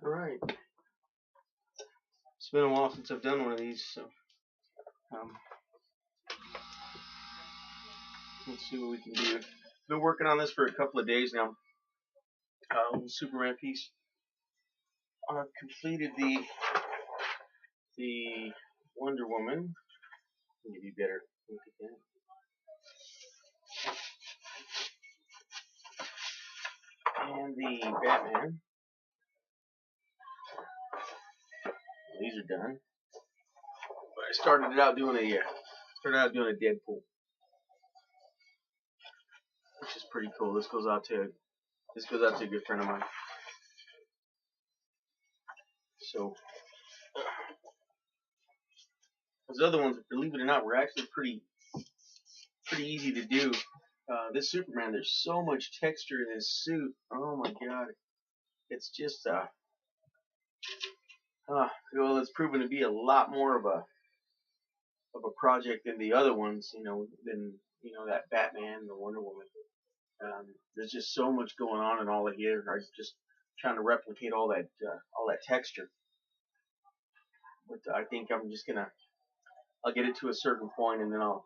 Alright, it's been a while since I've done one of these, so um, let's see what we can do. Been working on this for a couple of days now. Little Superman piece. I've completed the Wonder Woman. Maybe better look at that. And the Batman. These are done. But I started out doing a Deadpool, which is pretty cool. This goes out to a good friend of mine. So those other ones, believe it or not, were actually pretty easy to do. This Superman, there's so much texture in his suit. Oh my god, it's just well, it's proven to be a lot more of a project than the other ones. Than that Batman, the Wonder Woman. There's just so much going on in all of here. I'm just trying to replicate all that texture. But I think I'll get it to a certain point, and then I'll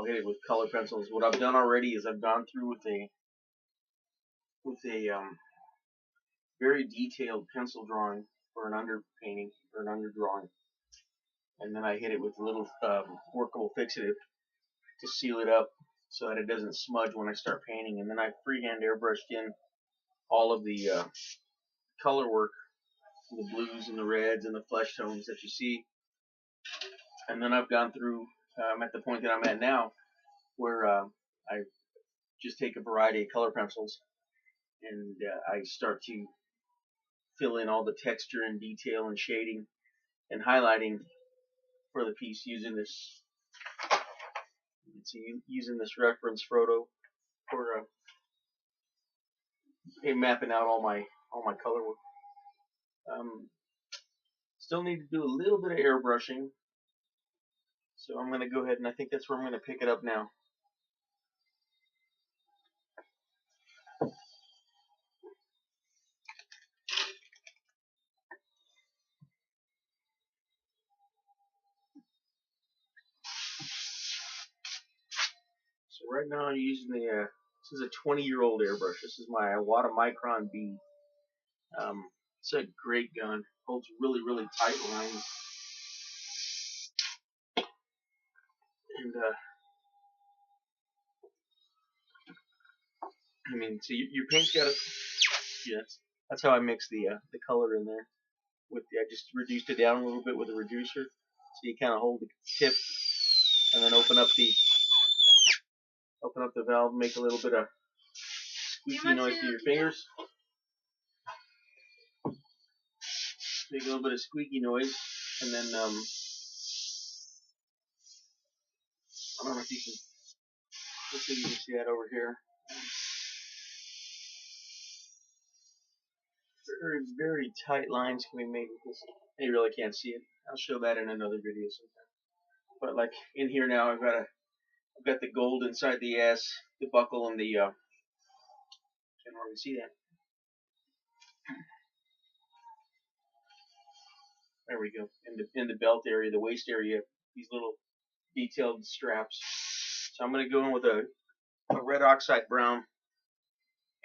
hit it with color pencils. What I've done already is I've gone through with a very detailed pencil drawing for an underpainting or an underdrawing, and then I hit it with a little workable fixative to seal it up so that it doesn't smudge when I start painting. And then I freehand airbrushed in all of the color work, the blues and the reds and the flesh tones that you see. And then I've gone through. I'm at the point that I'm at now, where I just take a variety of color pencils and I start to fill in all the texture and detail and shading and highlighting for the piece using this reference photo for mapping out all my color work. Still need to do a little bit of airbrushing, so I'm going to go ahead and I think that's where I'm going to pick it up now. So right now I'm using this is a 20-year-old airbrush. This is my Iwata Micron B. It's a great gun. Holds really tight lines. And I mean, so your paint's got to. Yeah, that's how I mix the color in there. I just reduced it down a little bit with a reducer, so you kind of hold the tip and then open up the valve, make a little bit of squeaky noise through your fingers. Make a little bit of squeaky noise, and then I don't know if you can. Let's see if you can see that over here. Very tight lines can be made with this. You really can't see it. I'll show that in another video sometime. But like in here now, I've got the gold inside the S, the buckle, and the can't really see that. There we go. In the belt area, the waist area, these little detailed straps. So I'm going to go in with a red oxide brown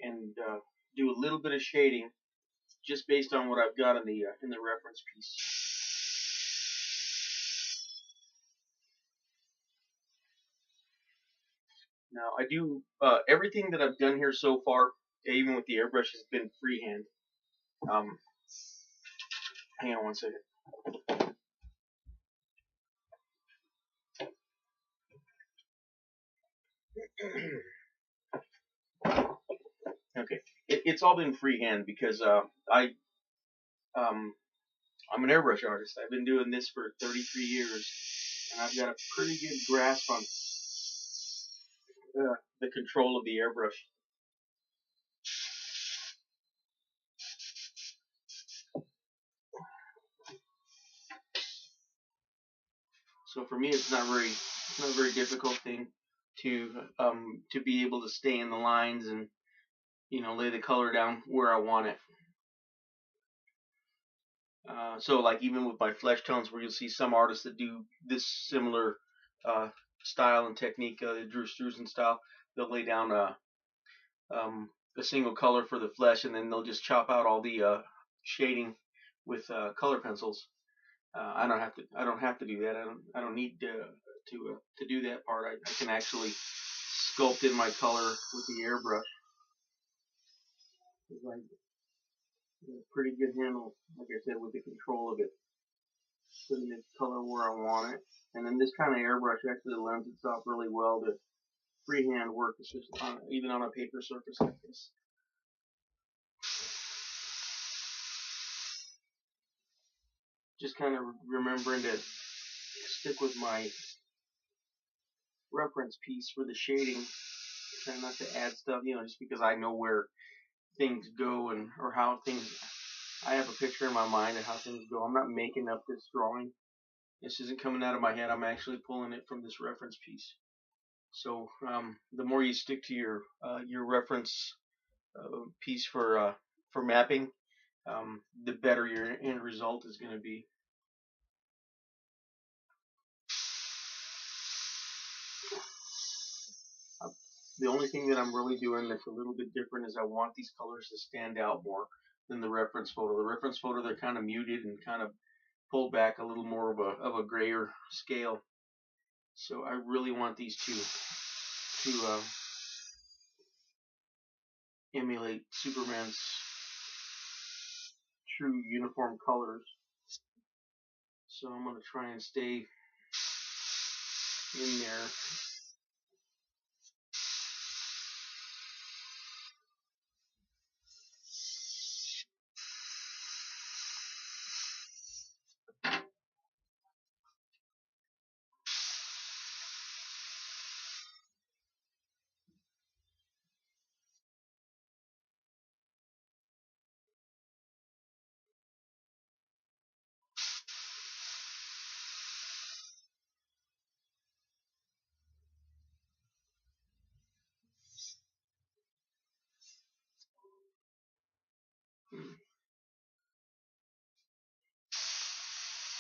and do a little bit of shading just based on what I've got in the reference piece. Now I do everything that I've done here so far, even with the airbrush, has been freehand. Hang on one second. Okay, it's all been freehand because I'm an airbrush artist. I've been doing this for 33 years, and I've got a pretty good grasp on the control of the airbrush. So for me, it's not a very difficult thing to be able to stay in the lines and lay the color down where I want it. So like even with my flesh tones, where you'll see some artists that do this similar uh, style and technique, Drew Struzan style, they'll lay down a single color for the flesh, and then they'll just chop out all the shading with color pencils. I don't have to. I don't have to do that. I don't need to do that part. I can actually sculpt in my color with the airbrush. It's like a pretty good handle, like I said, with the control of it, putting the color where I want it. And then this kind of airbrush actually lends itself really well to freehand work, even on a paper surface like this. Just kind of remembering to stick with my reference piece for the shading. Try not to add stuff, just because I know where things go and or how things. I have a picture in my mind of how things go. I'm not making up this drawing. This isn't coming out of my head. I'm actually pulling it from this reference piece. So the more you stick to your reference piece for mapping, the better your end result is going to be. The only thing that I'm really doing that's a little bit different is I want these colors to stand out more than the reference photo. The reference photo, they're kind of muted and kind of pulled back a little more of a grayer scale. So I really want these to emulate Superman's true uniform colors. So I'm going to try and stay in there.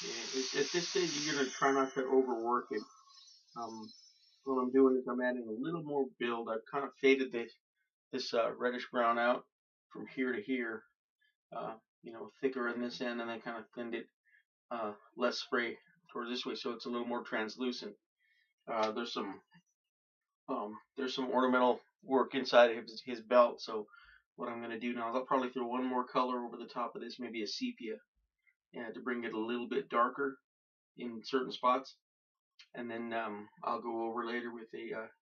Yeah, at this stage, you're going to try not to overwork it. What I'm doing is I'm adding a little more build. I've kind of faded this reddish brown out from here to here. Uh, thicker in this end, and then kind of thinned it less spray towards this way, so it's a little more translucent. There's some ornamental work inside of his belt. So what I'm going to do now is I'll probably throw one more color over the top of this, maybe a sepia, to bring it a little bit darker in certain spots. And then I'll go over later with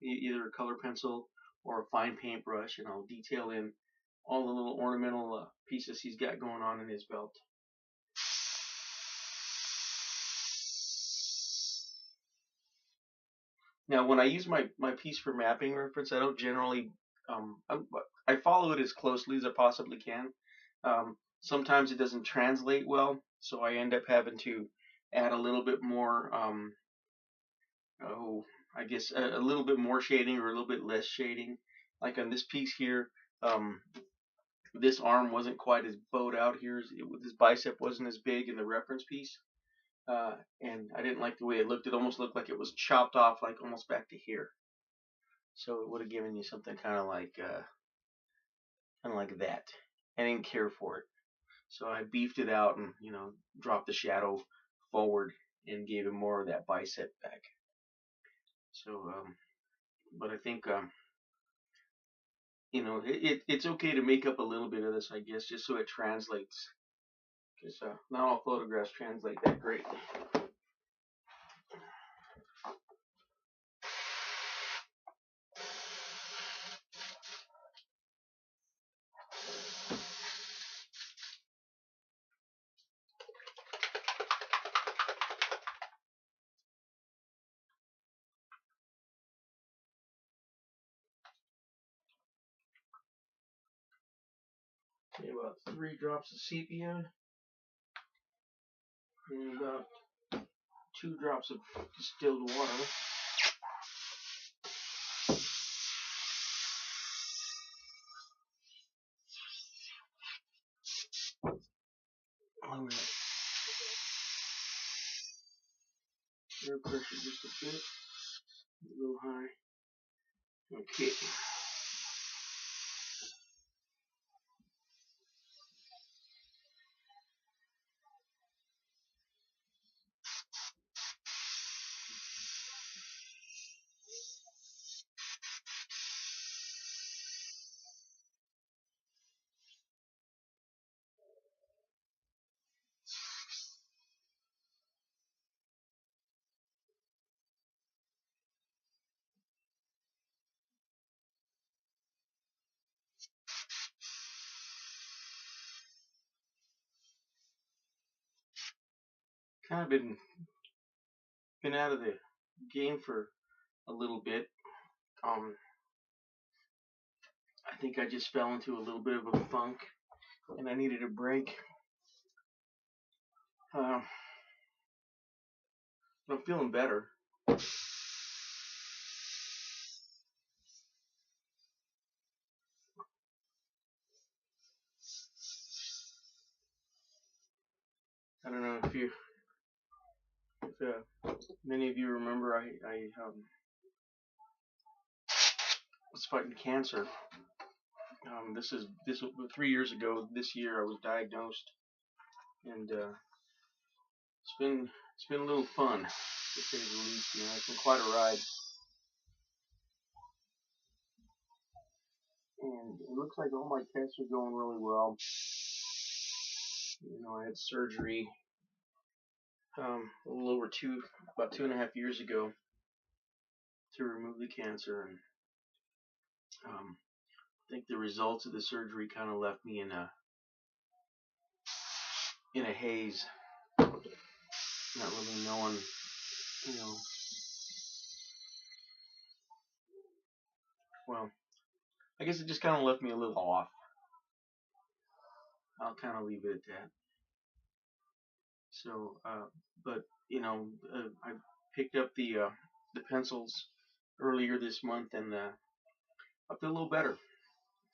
either a color pencil or a fine paintbrush, and I'll detail in all the little ornamental pieces he's got going on in his belt. Now, when I use my piece for mapping reference, I don't generally, I follow it as closely as I possibly can. Sometimes it doesn't translate well, so I end up having to add a little bit more, I guess a little bit more shading or a little bit less shading. Like on this piece here, this arm wasn't quite as bowed out here. This bicep wasn't as big in the reference piece. And I didn't like the way it looked. It almost looked like it was chopped off, like almost back to here. So it would have given you something kind of like that. I didn't care for it, so I beefed it out and dropped the shadow forward and gave him more of that bicep back. So, but I think it's okay to make up a little bit of this, I guess, just so it translates. Because not all photographs translate that great. Okay, about 3 drops of sepia and about 2 drops of distilled water. All right. pressure just a bit. A little high. Okay. Kind of been out of the game for a little bit. I think I just fell into a little bit of a funk, and I needed a break. Uh, I'm feeling better. I don't know if many of you remember, I was fighting cancer. This was 3 years ago. This year I was diagnosed, and it's been a little fun, to say the least. It's been quite a ride, and it looks like all my tests are going really well. I had surgery a little over about 2.5 years ago to remove the cancer, and I think the results of the surgery kind of left me in a haze, not really knowing, you know. Well, I guess it just kind of left me a little off. I'll kind of leave it at that. So, but I picked up the pencils earlier this month, and I feel a little better. I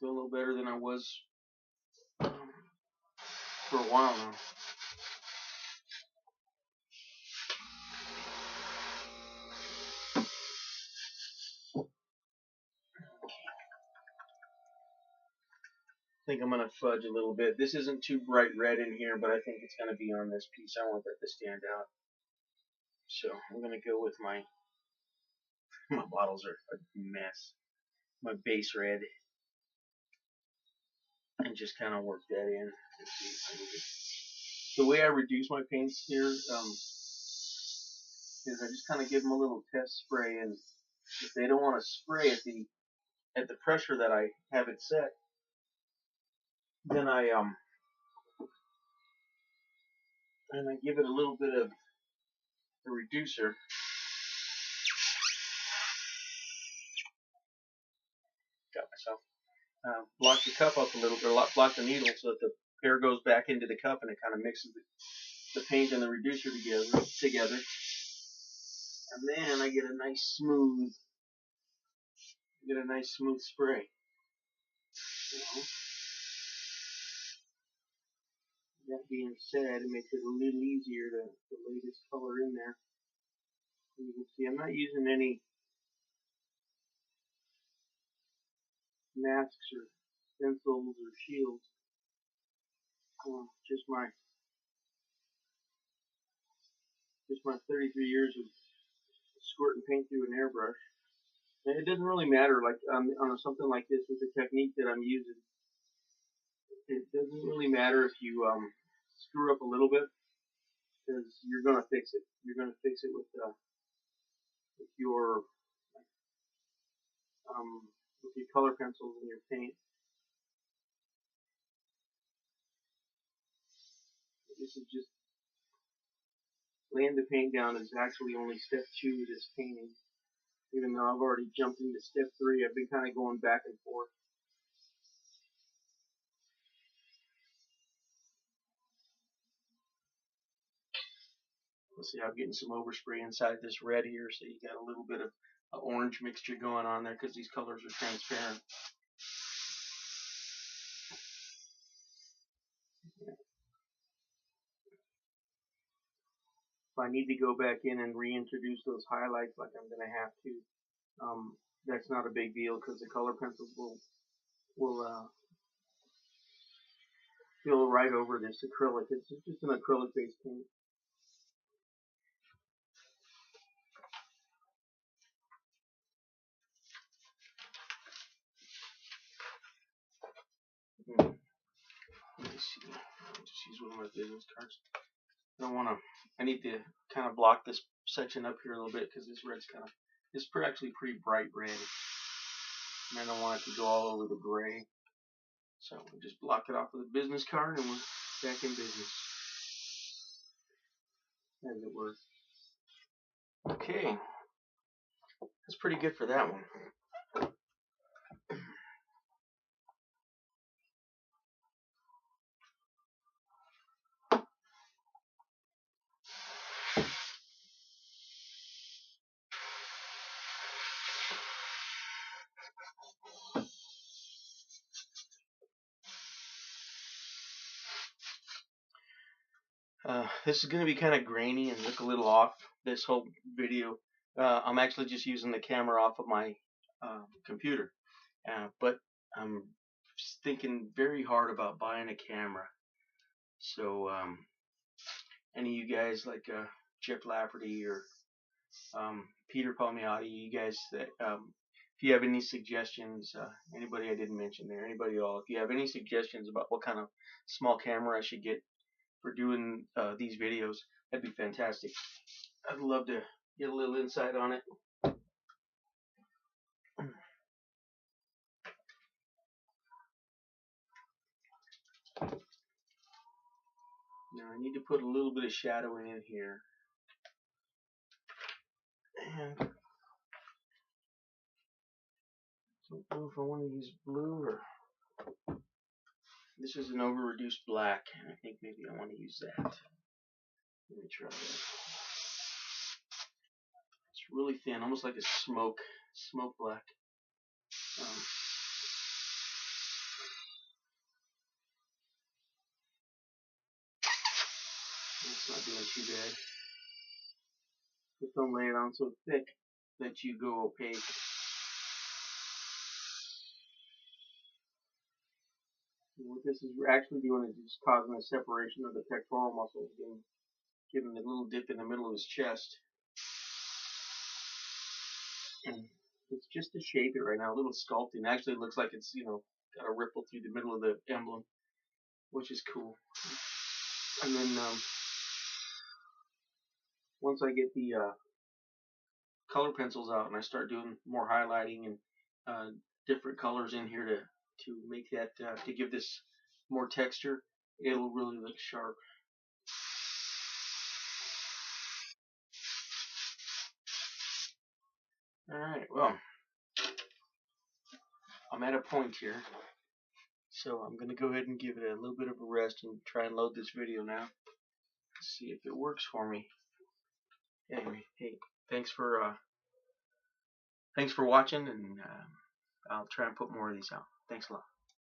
feel a little better than I was um, for a while now. I think I'm gonna fudge a little bit. This isn't too bright red in here, but I think it's gonna be on this piece. I want that to stand out. So I'm gonna go with my bottles are a mess. My base red, and just kind of work that in. The way I reduce my paints here is I just kind of give them a little test spray, and if they don't want to spray at the pressure that I have it set, then I give it a little bit of a reducer. Got myself. Block the cup up a little bit, block the needle so that the air goes back into the cup and it kind of mixes the paint and the reducer together. And then I get a nice smooth spray. You know? That being said, it makes it a little easier to lay this color in there. And you can see I'm not using any masks or stencils or shields. Just my 33 years of squirting paint through an airbrush. And it doesn't really matter, like on something like this with the technique that I'm using. It doesn't really matter if you screw up a little bit, because you're gonna fix it. You're gonna fix it with your um, color pencils and your paint. This is just laying the paint down is actually only step 2 of this painting. Even though I've already jumped into step 3, I've been kind of going back and forth. Let's see, I'm getting some overspray inside this red here, so you got a little bit of orange mixture going on there because these colors are transparent. I need to go back in and reintroduce those highlights, like I'm going to have to, that's not a big deal because the color pencils will fill right over this acrylic. It's just an acrylic based paint. Let me see. I'll just use one of my business cards. I don't want to. I need to kind of block this section up here a little bit because this red's it's actually pretty bright red, and I don't want it to go all over the gray. So we'll just block it off with a business card, and we're back in business, as it were. Okay, that's pretty good for that one. This is going to be kind of grainy and look a little off this whole video. I'm actually just using the camera off of my computer, but I'm thinking very hard about buying a camera. So any of you guys like Jeff Lafferty or Peter Palmiotti, you guys that if you have any suggestions, anybody I didn't mention there, anybody at all, if you have any suggestions about what kind of small camera I should get for doing these videos, that'd be fantastic. I'd love to get a little insight on it. Now I need to put a little bit of shadowing in here. And I don't know if I want to use blue or this is an over reduced black, and I think maybe I want to use that. Let me try that. It's really thin, almost like a smoke black. It's not doing too bad. Just don't lay it on so thick that you go opaque. And what this is actually doing is just causing a separation of the pectoral muscles, giving a little dip in the middle of his chest. And it's just to shape it right now, a little sculpting. Actually, it looks like it's, got a ripple through the middle of the emblem, which is cool. And then once I get the color pencils out and I start doing more highlighting and different colors in here to make that, to give this more texture, it'll really look sharp. Alright, well, I'm at a point here, so I'm going to go ahead and give it a little bit of a rest and try and load this video now. See if it works for me. Anyway, hey, thanks for watching, and I'll try and put more of these out. Thanks a lot.